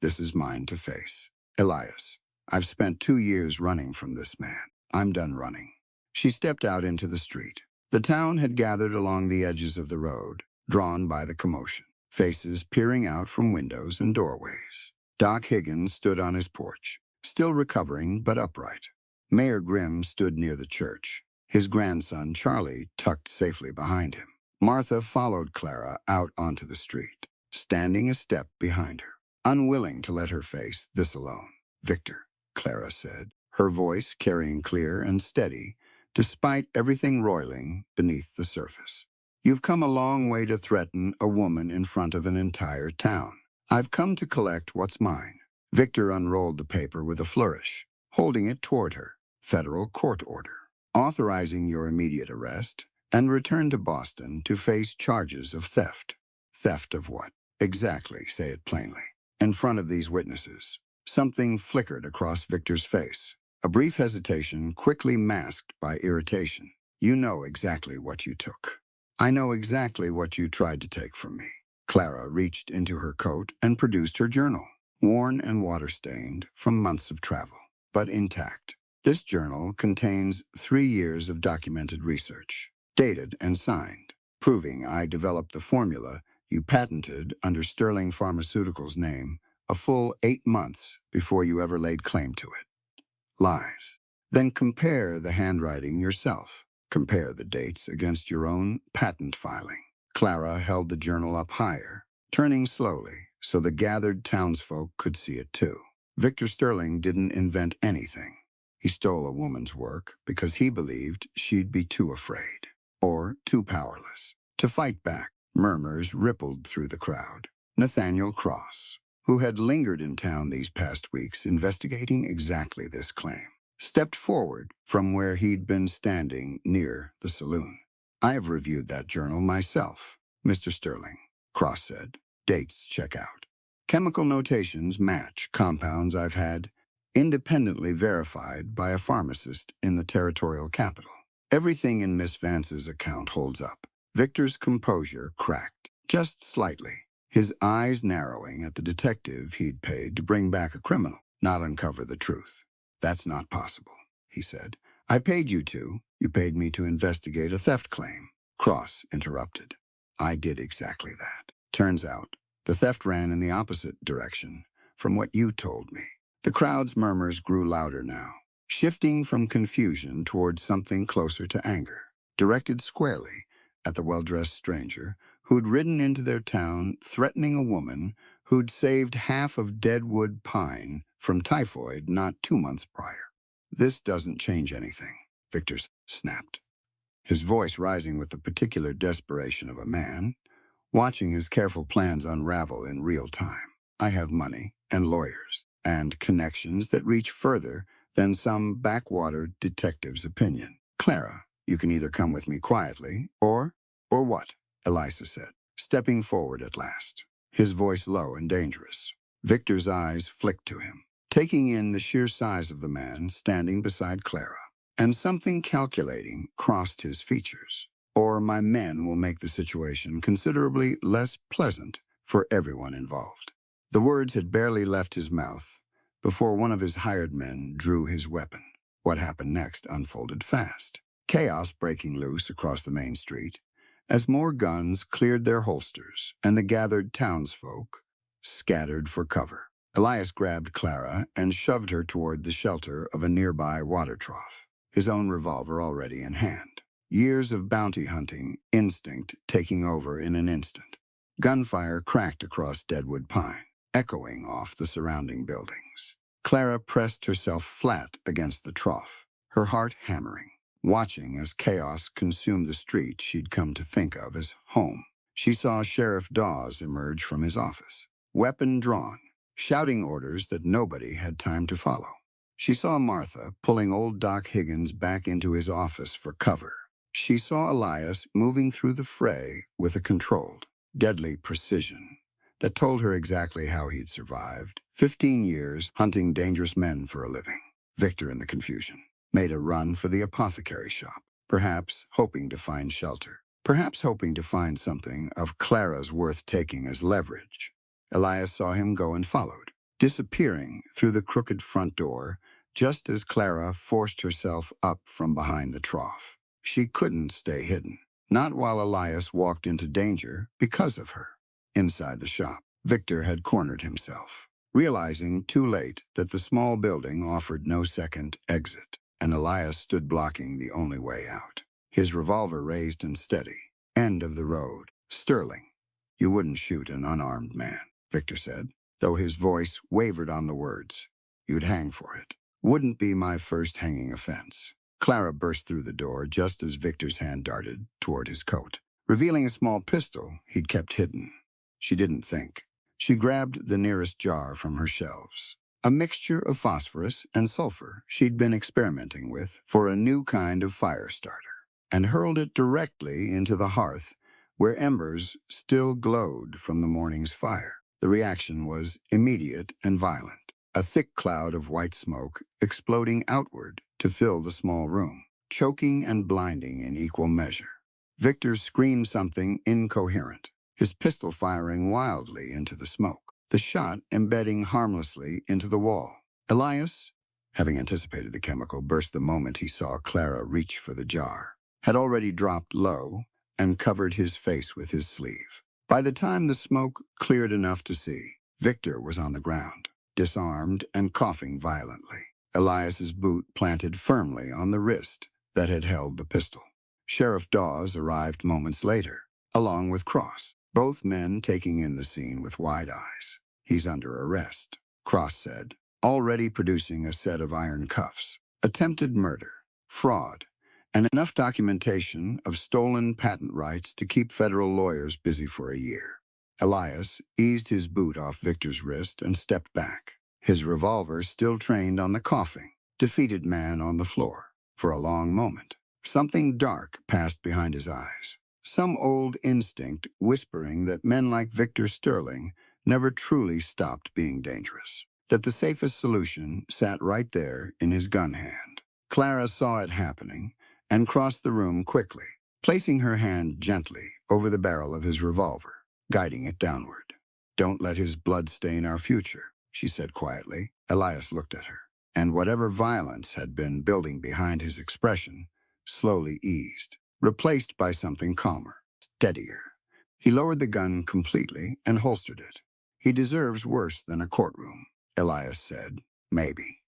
This is mine to face. Elias, I've spent 2 years running from this man. I'm done running. She stepped out into the street. The town had gathered along the edges of the road, drawn by the commotion, faces peering out from windows and doorways. Doc Higgins stood on his porch, still recovering but upright. Mayor Grimm stood near the church, his grandson Charlie tucked safely behind him. Martha followed Clara out onto the street, standing a step behind her, unwilling to let her face this alone. "Victor," Clara said, her voice carrying clear and steady, despite everything roiling beneath the surface. "You've come a long way to threaten a woman in front of an entire town. I've come to collect what's mine." Victor unrolled the paper with a flourish, holding it toward her. "Federal court order, authorizing your immediate arrest and return to Boston to face charges of theft." "Theft of what? Exactly, say it plainly." In front of these witnesses, something flickered across Victor's face. A brief hesitation quickly masked by irritation. "You know exactly what you took. I know exactly what you tried to take from me." Clara reached into her coat and produced her journal, worn and water-stained from months of travel, but intact. This journal contains 3 years of documented research, dated and signed, proving I developed the formula you patented under Sterling Pharmaceuticals' name a full 8 months before you ever laid claim to it. Lies. Then compare the handwriting yourself. Compare the dates against your own patent filing. Clara held the journal up higher, turning slowly so the gathered townsfolk could see it too. Victor Sterling didn't invent anything. He stole a woman's work because he believed she'd be too afraid, or too powerless, to fight back. Murmurs rippled through the crowd. Nathaniel Cross, who had lingered in town these past weeks investigating exactly this claim, stepped forward from where he'd been standing near the saloon. "I've reviewed that journal myself, Mr. Sterling," Cross said. "Dates check out. Chemical notations match compounds I've had independently verified by a pharmacist in the territorial capital. Everything in Miss Vance's account holds up." Victor's composure cracked, just slightly, his eyes narrowing at the detective he'd paid to bring back a criminal, not uncover the truth. "That's not possible," he said. "I paid you to. You paid me to investigate a theft claim." Cross interrupted. "I did exactly that. Turns out, the theft ran in the opposite direction from what you told me." The crowd's murmurs grew louder now, shifting from confusion toward something closer to anger, directed squarely at the well-dressed stranger who'd ridden into their town threatening a woman who'd saved half of Deadwood Pine from typhoid not 2 months prior. "This doesn't change anything," Victor snapped, his voice rising with the particular desperation of a man watching his careful plans unravel in real time. "I have money and lawyers and connections that reach further than some backwater detective's opinion. Clara, you can either come with me quietly or what?" Eliza said, stepping forward at last, his voice low and dangerous. Victor's eyes flicked to him, taking in the sheer size of the man standing beside Clara, and something calculating crossed his features. "Or my men will make the situation considerably less pleasant for everyone involved." The words had barely left his mouth before one of his hired men drew his weapon. What happened next unfolded fast, chaos breaking loose across the main street as more guns cleared their holsters and the gathered townsfolk scattered for cover. Elias grabbed Clara and shoved her toward the shelter of a nearby water trough, his own revolver already in hand. Years of bounty hunting instinct taking over in an instant. Gunfire cracked across Deadwood Pine, echoing off the surrounding buildings. Clara pressed herself flat against the trough, her heart hammering, watching as chaos consumed the street she'd come to think of as home. She saw Sheriff Dawes emerge from his office, weapon drawn, shouting orders that nobody had time to follow. She saw Martha pulling old Doc Higgins back into his office for cover. She saw Elias moving through the fray with a controlled, deadly precision that told her exactly how he'd survived 15 years hunting dangerous men for a living. Victor, in the confusion, made a run for the apothecary shop, perhaps hoping to find shelter, perhaps hoping to find something of Clara's worth taking as leverage. Elias saw him go and followed, disappearing through the crooked front door just as Clara forced herself up from behind the trough. She couldn't stay hidden, not while Elias walked into danger because of her. Inside the shop, Victor had cornered himself, realizing too late that the small building offered no second exit, and Elias stood blocking the only way out. His revolver raised and steady. End of the road. Sterling. You wouldn't shoot an unarmed man, Victor said, though his voice wavered on the words. You'd hang for it. Wouldn't be my first hanging offense. Clara burst through the door just as Victor's hand darted toward his coat, revealing a small pistol he'd kept hidden. She didn't think. She grabbed the nearest jar from her shelves, a mixture of phosphorus and sulfur she'd been experimenting with for a new kind of fire starter, and hurled it directly into the hearth where embers still glowed from the morning's fire. The reaction was immediate and violent, a thick cloud of white smoke exploding outward to fill the small room, choking and blinding in equal measure. Victor screamed something incoherent, his pistol firing wildly into the smoke, the shot embedding harmlessly into the wall. Elias, having anticipated the chemical burst the moment he saw Clara reach for the jar, had already dropped low and covered his face with his sleeve. By the time the smoke cleared enough to see, Victor was on the ground, disarmed and coughing violently, Elias's boot planted firmly on the wrist that had held the pistol. Sheriff Dawes arrived moments later, along with Cross, both men taking in the scene with wide eyes. He's under arrest, Cross said, already producing a set of iron cuffs. Attempted murder, fraud, and enough documentation of stolen patent rights to keep federal lawyers busy for a year. Elias eased his boot off Victor's wrist and stepped back, his revolver still trained on the coughing, defeated man on the floor. For a long moment, something dark passed behind his eyes, some old instinct whispering that men like Victor Sterling never truly stopped being dangerous, that the safest solution sat right there in his gun hand. Clara saw it happening and crossed the room quickly, placing her hand gently over the barrel of his revolver, guiding it downward. Don't let his blood stain our future, she said quietly. Elias looked at her, and whatever violence had been building behind his expression slowly eased, replaced by something calmer, steadier. He lowered the gun completely and holstered it. He deserves worse than a courtroom, Elias said. Maybe.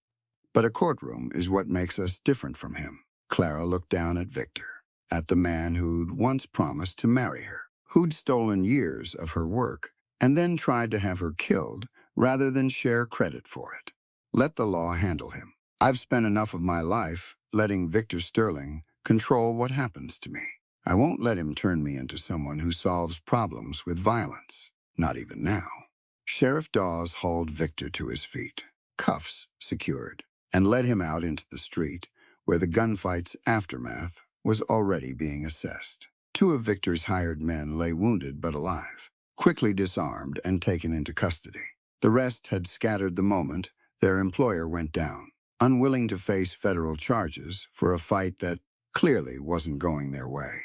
But a courtroom is what makes us different from him. Clara looked down at Victor, at the man who'd once promised to marry her, who'd stolen years of her work, and then tried to have her killed rather than share credit for it. Let the law handle him. I've spent enough of my life letting Victor Sterling control what happens to me. I won't let him turn me into someone who solves problems with violence. Not even now. Sheriff Dawes hauled Victor to his feet, cuffs secured, and led him out into the street, where the gunfight's aftermath was already being assessed. Two of Victor's hired men lay wounded but alive, quickly disarmed and taken into custody. The rest had scattered the moment their employer went down, unwilling to face federal charges for a fight that clearly wasn't going their way.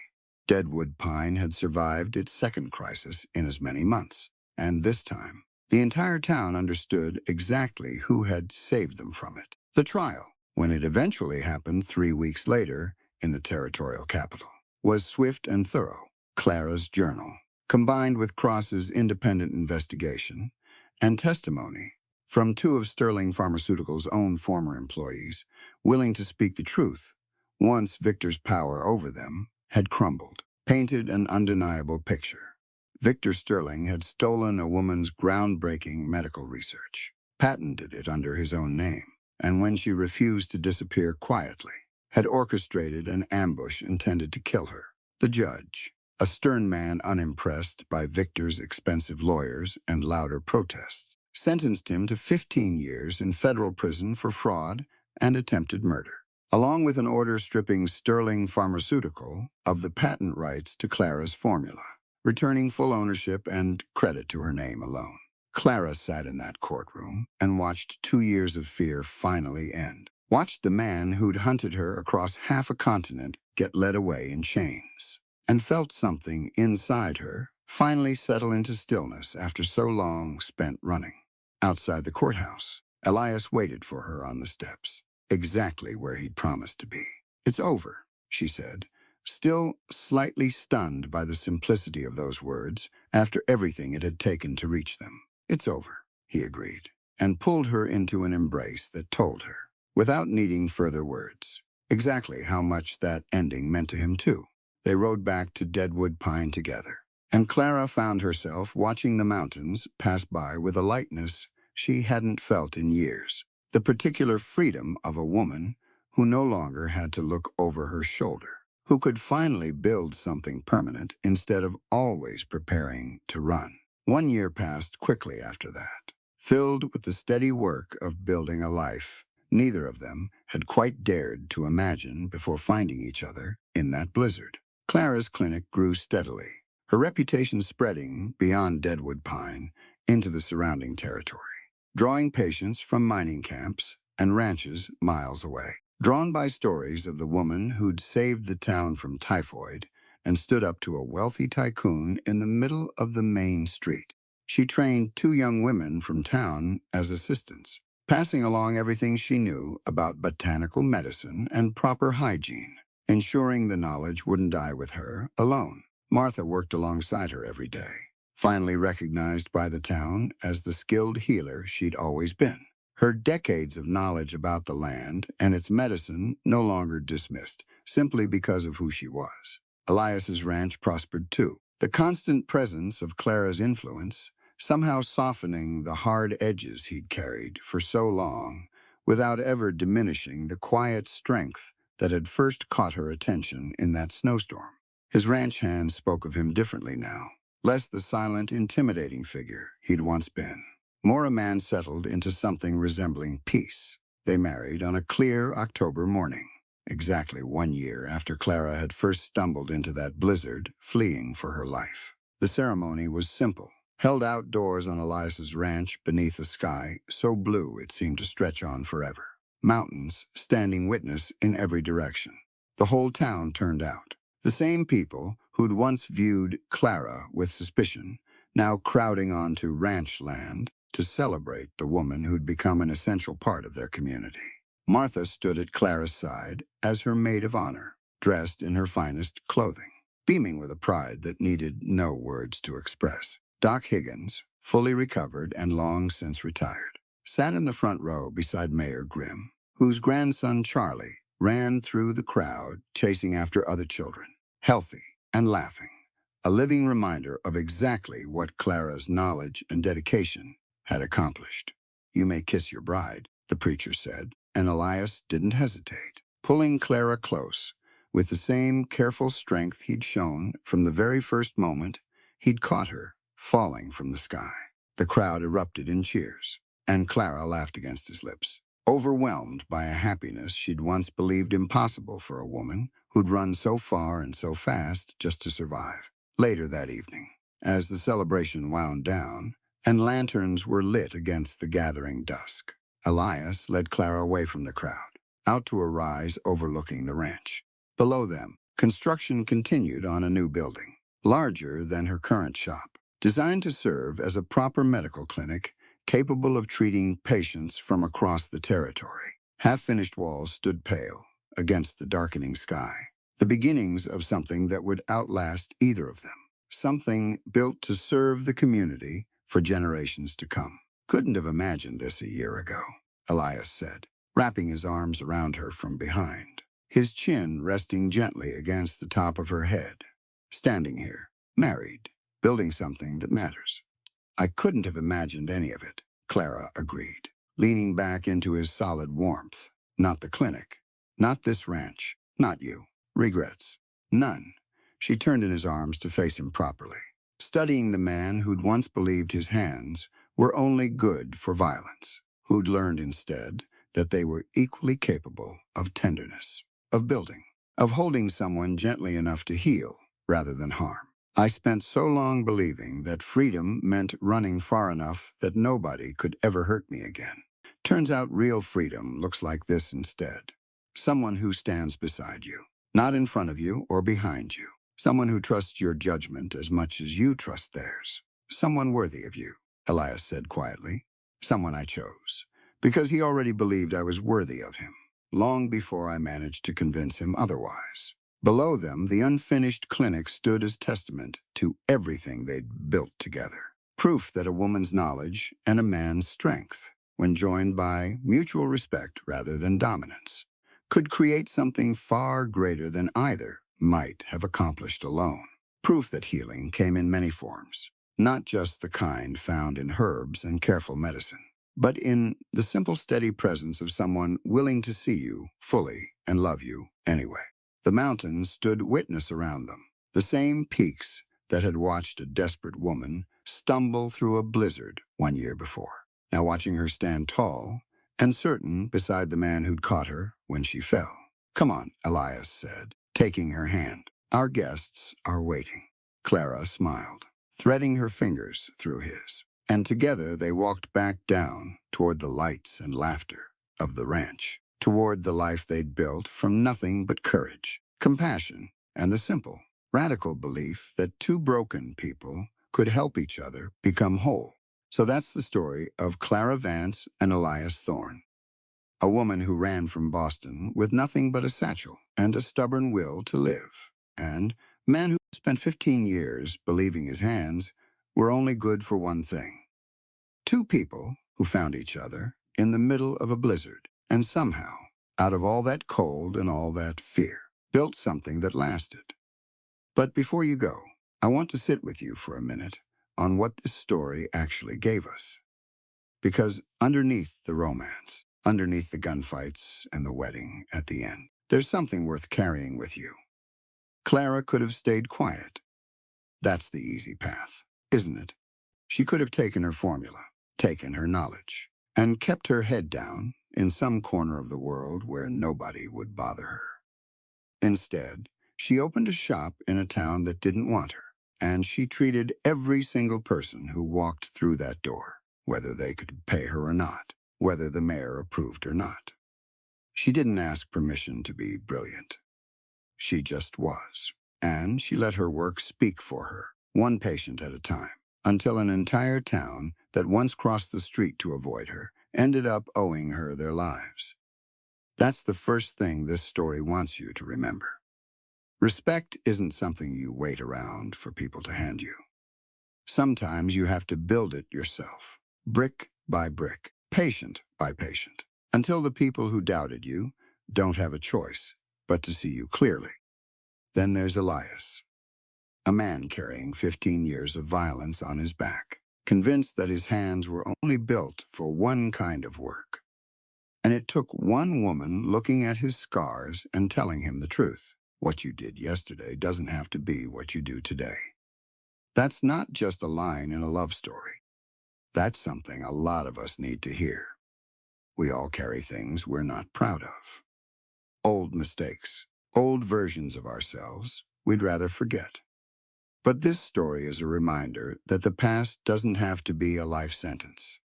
Deadwood Pine had survived its second crisis in as many months, and this time, the entire town understood exactly who had saved them from it. The trial, when it eventually happened 3 weeks later in the territorial capital, was swift and thorough. Clara's journal, combined with Cross's independent investigation and testimony from two of Sterling Pharmaceuticals' own former employees, willing to speak the truth, once Victor's power over them had crumbled, painted an undeniable picture. Victor Sterling had stolen a woman's groundbreaking medical research, patented it under his own name, and when she refused to disappear quietly, had orchestrated an ambush intended to kill her. The judge, a stern man unimpressed by Victor's expensive lawyers and louder protests, sentenced him to 15 years in federal prison for fraud and attempted murder, along with an order stripping Sterling Pharmaceutical of the patent rights to Clara's formula, returning full ownership and credit to her name alone. Clara sat in that courtroom and watched 2 years of fear finally end. Watched the man who'd hunted her across half a continent get led away in chains, and felt something inside her finally settle into stillness after so long spent running. Outside the courthouse, Elias waited for her on the steps. exactly where he'd promised to be. "It's over," she said, still slightly stunned by the simplicity of those words after everything it had taken to reach them. "It's over," he agreed, and pulled her into an embrace that told her, without needing further words, exactly how much that ending meant to him, too. They rode back to Deadwood Pine together, and Clara found herself watching the mountains pass by with a lightness she hadn't felt in years. The particular freedom of a woman who no longer had to look over her shoulder, who could finally build something permanent instead of always preparing to run. 1 year passed quickly after that, filled with the steady work of building a life neither of them had quite dared to imagine before finding each other in that blizzard. Clara's clinic grew steadily, her reputation spreading beyond Deadwood Pine into the surrounding territory, drawing patients from mining camps and ranches miles away. Drawn by stories of the woman who'd saved the town from typhoid and stood up to a wealthy tycoon in the middle of the main street, she trained 2 young women from town as assistants, passing along everything she knew about botanical medicine and proper hygiene, ensuring the knowledge wouldn't die with her alone. Martha worked alongside her every day, finally recognized by the town as the skilled healer she'd always been. Her decades of knowledge about the land and its medicine no longer dismissed, simply because of who she was. Elias's ranch prospered too, the constant presence of Clara's influence somehow softening the hard edges he'd carried for so long without ever diminishing the quiet strength that had first caught her attention in that snowstorm. His ranch hands spoke of him differently now, less the silent, intimidating figure he'd once been, more a man settled into something resembling peace. They married on a clear October morning, exactly 1 year after Clara had first stumbled into that blizzard, fleeing for her life. The ceremony was simple, held outdoors on Elias's ranch beneath a sky so blue it seemed to stretch on forever. Mountains standing witness in every direction. The whole town turned out. The same people who'd once viewed Clara with suspicion, now crowding onto ranch land to celebrate the woman who'd become an essential part of their community. Martha stood at Clara's side as her maid of honor, dressed in her finest clothing, beaming with a pride that needed no words to express. Doc Higgins, fully recovered and long since retired, sat in the front row beside Mayor Grimm, whose grandson Charlie ran through the crowd chasing after other children, healthy and laughing, a living reminder of exactly what Clara's knowledge and dedication had accomplished. "You may kiss your bride," the preacher said, and Elias didn't hesitate, pulling Clara close with the same careful strength he'd shown from the very first moment he'd caught her falling from the sky. The crowd erupted in cheers, and Clara laughed against his lips, overwhelmed by a happiness she'd once believed impossible for a woman who'd run so far and so fast just to survive. Later that evening, as the celebration wound down and lanterns were lit against the gathering dusk, Elias led Clara away from the crowd, out to a rise overlooking the ranch. Below them, construction continued on a new building, larger than her current shop, designed to serve as a proper medical clinic capable of treating patients from across the territory. Half-finished walls stood pale against the darkening sky, the beginnings of something that would outlast either of them, something built to serve the community for generations to come. "Couldn't have imagined this a year ago," Elias said, wrapping his arms around her from behind, his chin resting gently against the top of her head. "Standing here, married, building something that matters." "I couldn't have imagined any of it," Clara agreed, leaning back into his solid warmth. "Not the clinic, not this ranch, not you. Regrets? None." She turned in his arms to face him properly, studying the man who'd once believed his hands were only good for violence, who'd learned instead that they were equally capable of tenderness, of building, of holding someone gently enough to heal rather than harm. "I spent so long believing that freedom meant running far enough that nobody could ever hurt me again. Turns out real freedom looks like this instead. Someone who stands beside you, not in front of you or behind you. Someone who trusts your judgment as much as you trust theirs. Someone worthy of you," Elias said quietly. "Someone I chose, because he already believed I was worthy of him." long before I managed to convince him otherwise. Below them, the unfinished clinic stood as testament to everything they'd built together. Proof that a woman's knowledge and a man's strength, when joined by mutual respect rather than dominance, could create something far greater than either might have accomplished alone. Proof that healing came in many forms, not just the kind found in herbs and careful medicine, but in the simple, steady presence of someone willing to see you fully and love you anyway. The mountains stood witness around them, the same peaks that had watched a desperate woman stumble through a blizzard 1 year before. Now watching her stand tall and certain beside the man who'd caught her when she fell. "Come on," Elias said, taking her hand. "Our guests are waiting." Clara smiled, threading her fingers through his. And together they walked back down toward the lights and laughter of the ranch, toward the life they'd built from nothing but courage, compassion, and the simple, radical belief that two broken people could help each other become whole. So that's the story of Clara Vance and Elias Thorne, a woman who ran from Boston with nothing but a satchel and a stubborn will to live, and a man who spent 15 years believing his hands were only good for one thing. Two people who found each other in the middle of a blizzard, and somehow, out of all that cold and all that fear, built something that lasted. But before you go, I want to sit with you for a minute on what this story actually gave us. Because underneath the romance, underneath the gunfights and the wedding at the end, there's something worth carrying with you. Clara could have stayed quiet. That's the easy path, isn't it? She could have taken her formula, taken her knowledge, and kept her head down in some corner of the world where nobody would bother her. Instead, she opened a shop in a town that didn't want her, and she treated every single person who walked through that door, whether they could pay her or not, whether the mayor approved or not. She didn't ask permission to be brilliant. She just was, and she let her work speak for her, one patient at a time, until an entire town that once crossed the street to avoid her ended up owing her their lives. That's the first thing this story wants you to remember. Respect isn't something you wait around for people to hand you. Sometimes you have to build it yourself, brick by brick, patient by patient, until the people who doubted you don't have a choice but to see you clearly. Then there's Elias, a man carrying 15 years of violence on his back, convinced that his hands were only built for one kind of work. And it took one woman looking at his scars and telling him the truth. What you did yesterday doesn't have to be what you do today. That's not just a line in a love story. That's something a lot of us need to hear. We all carry things we're not proud of. Old mistakes, old versions of ourselves we'd rather forget. But this story is a reminder that the past doesn't have to be a life sentence.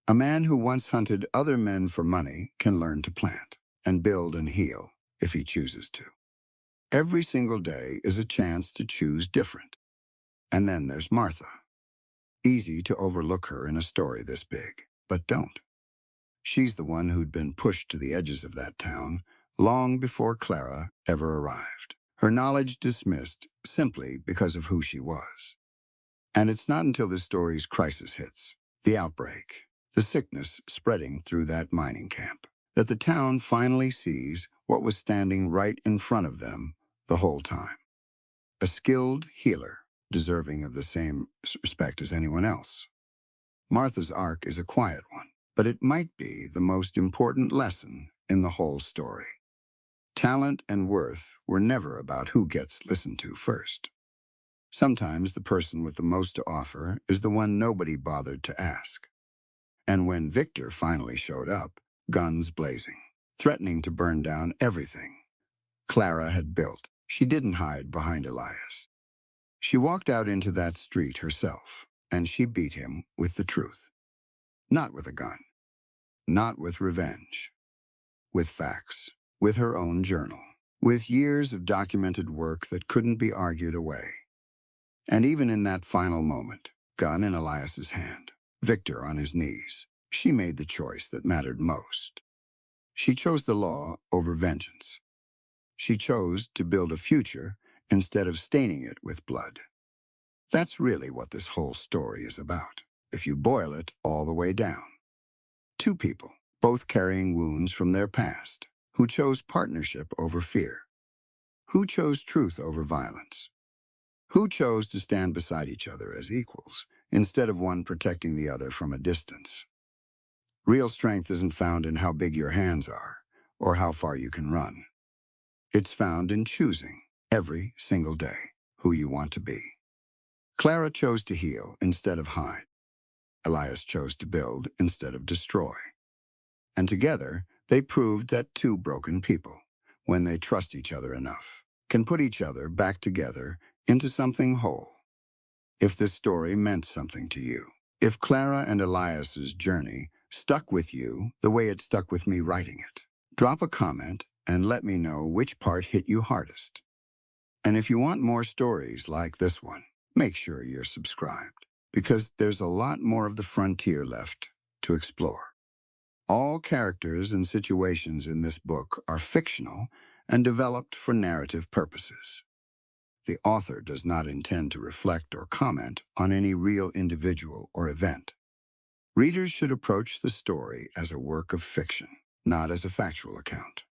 A man who once hunted other men for money can learn to plant and build and heal if he chooses to. Every single day is a chance to choose different. And then there's Martha. Easy to overlook her in a story this big, but don't. She's the one who'd been pushed to the edges of that town long before Clara ever arrived. Her knowledge dismissed simply because of who she was. And it's not until the story's crisis hits, the outbreak, the sickness spreading through that mining camp, that the town finally sees what was standing right in front of them the whole time. A skilled healer, deserving of the same respect as anyone else. Martha's arc is a quiet one, but it might be the most important lesson in the whole story. Talent and worth were never about who gets listened to first. Sometimes the person with the most to offer is the one nobody bothered to ask. And when Victor finally showed up, guns blazing, threatening to burn down everything Clara had built, she didn't hide behind Elias. She walked out into that street herself, and she beat him with the truth. Not with a gun, not with revenge, with facts, with her own journal, with years of documented work that couldn't be argued away. And even in that final moment, gun in Elias's hand, Victor on his knees, she made the choice that mattered most. She chose the law over vengeance. She chose to build a future instead of staining it with blood. That's really what this whole story is about, if you boil it all the way down. Two people, both carrying wounds from their past, who chose partnership over fear. Who chose truth over violence? Who chose to stand beside each other as equals, instead of one protecting the other from a distance? Real strength isn't found in how big your hands are, or how far you can run. It's found in choosing, every single day, who you want to be. Clara chose to heal instead of hide. Elias chose to build instead of destroy. And together, they proved that two broken people, when they trust each other enough, can put each other back together into something whole. If this story meant something to you, if Clara and Elias's journey stuck with you the way it stuck with me writing it, drop a comment and let me know which part hit you hardest. And if you want more stories like this one, make sure you're subscribed, because there's a lot more of the frontier left to explore. All characters and situations in this book are fictional and developed for narrative purposes. The author does not intend to reflect or comment on any real individual or event. Readers should approach the story as a work of fiction, not as a factual account.